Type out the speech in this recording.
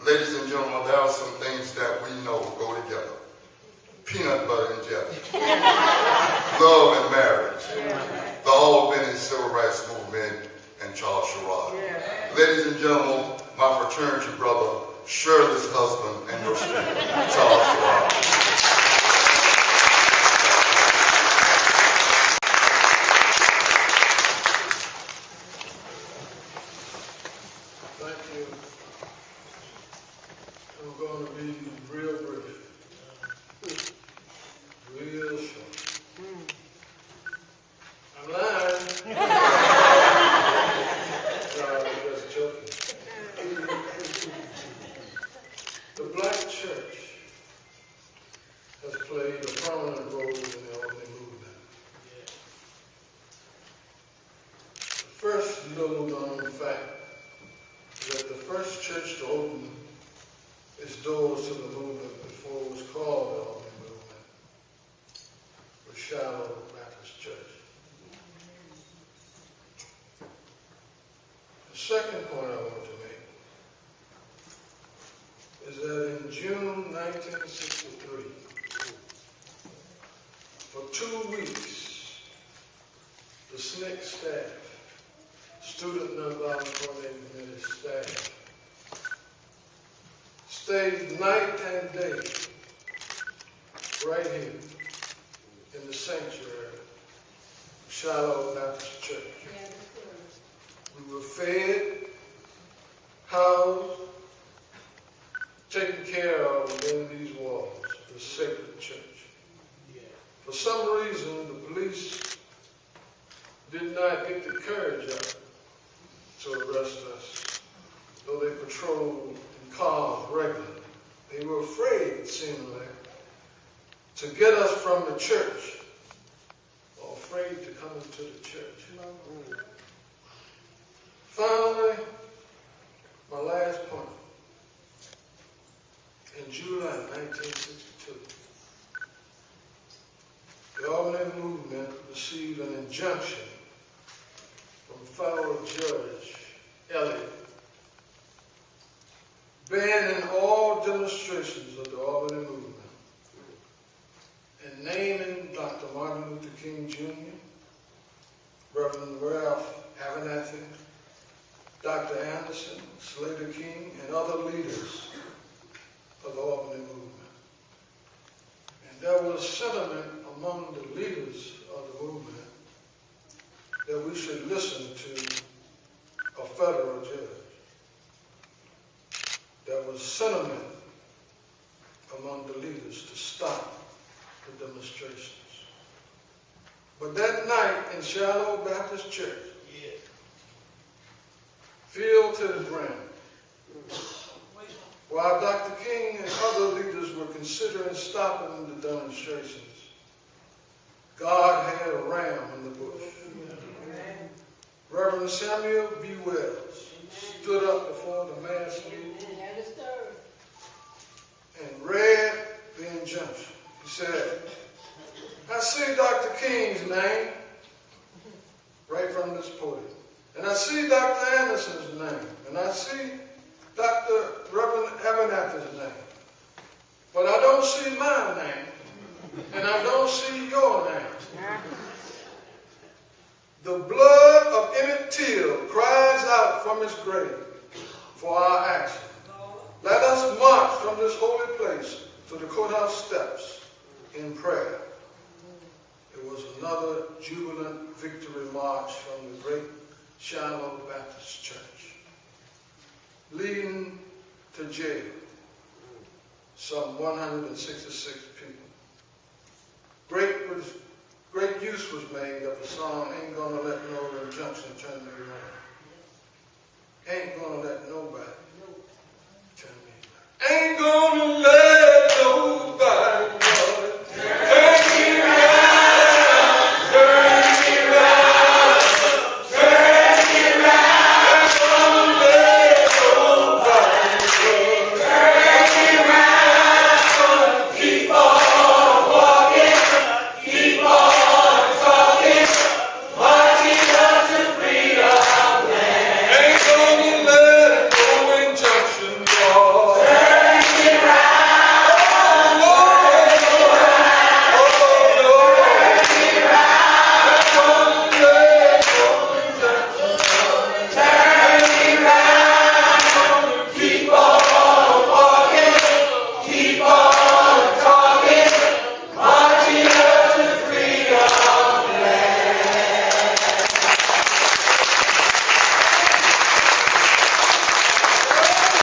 Ladies and gentlemen, there are some things that we know go together. Peanut butter and jelly. Love and marriage. The Albany Civil Rights Movement and Charles Sherrod. Ladies and gentlemen, my fraternity brother, Shirley's husband and your student, Charles Sherrod. Thank you. I'm going to be real brief. Real short. I'm lying. No, I'm just joking. The black church has played a prominent role in the Albany Movement. The first little known fact is that the first church to open its doors to the movement before it was called the Albany Movement was Shiloh Baptist Church. The second point I want to make is that in June 1963, for 2 weeks, the SNCC staff, Student Nonviolent Coordinating staff, stayed night and day right here in the sanctuary of Shiloh Baptist Church. We were fed, housed, taken care of within these walls, the sacred church. For some reason, the police did not get the courage up to arrest us, though they patrolled in cars regularly. They were afraid, seemingly, to get us from the church, or afraid to come into the church. Finally, my last point. In July 1962, the Albany Movement received an injunction from federal Judge Elliott banning all demonstrations of the Albany Movement and naming Dr. Martin Luther King Jr., Reverend Ralph Abernathy, Dr. Anderson, Slater King, and other leaders of the Albany Movement. And there was sentiment among the leaders of the movement that we should listen to a federal judge. There was sentiment among the leaders to stop the demonstrations. But that night in Shiloh Baptist Church, filled to the brim, while Dr. King and other leaders were considering stopping the demonstrations, God had a ram in the bush. Reverend Samuel B. Wells stood up before the mass meeting and read the injunction. He said, I see Dr. King's name right from this podium. And I see Dr. Anderson's name. And I see Dr. Reverend Abernathy's name. But I don't see my name. And I don't see your name. The blood of Emmett Till cries out from its grave for our action. Let us march from this holy place to the courthouse steps in prayer. It was another jubilant victory march from the great Shiloh Baptist Church, leading to jail some 166 people. Great use was made of the song, Ain't Gonna Let No Injunction Turn Me Around. Ain't gonna let nobody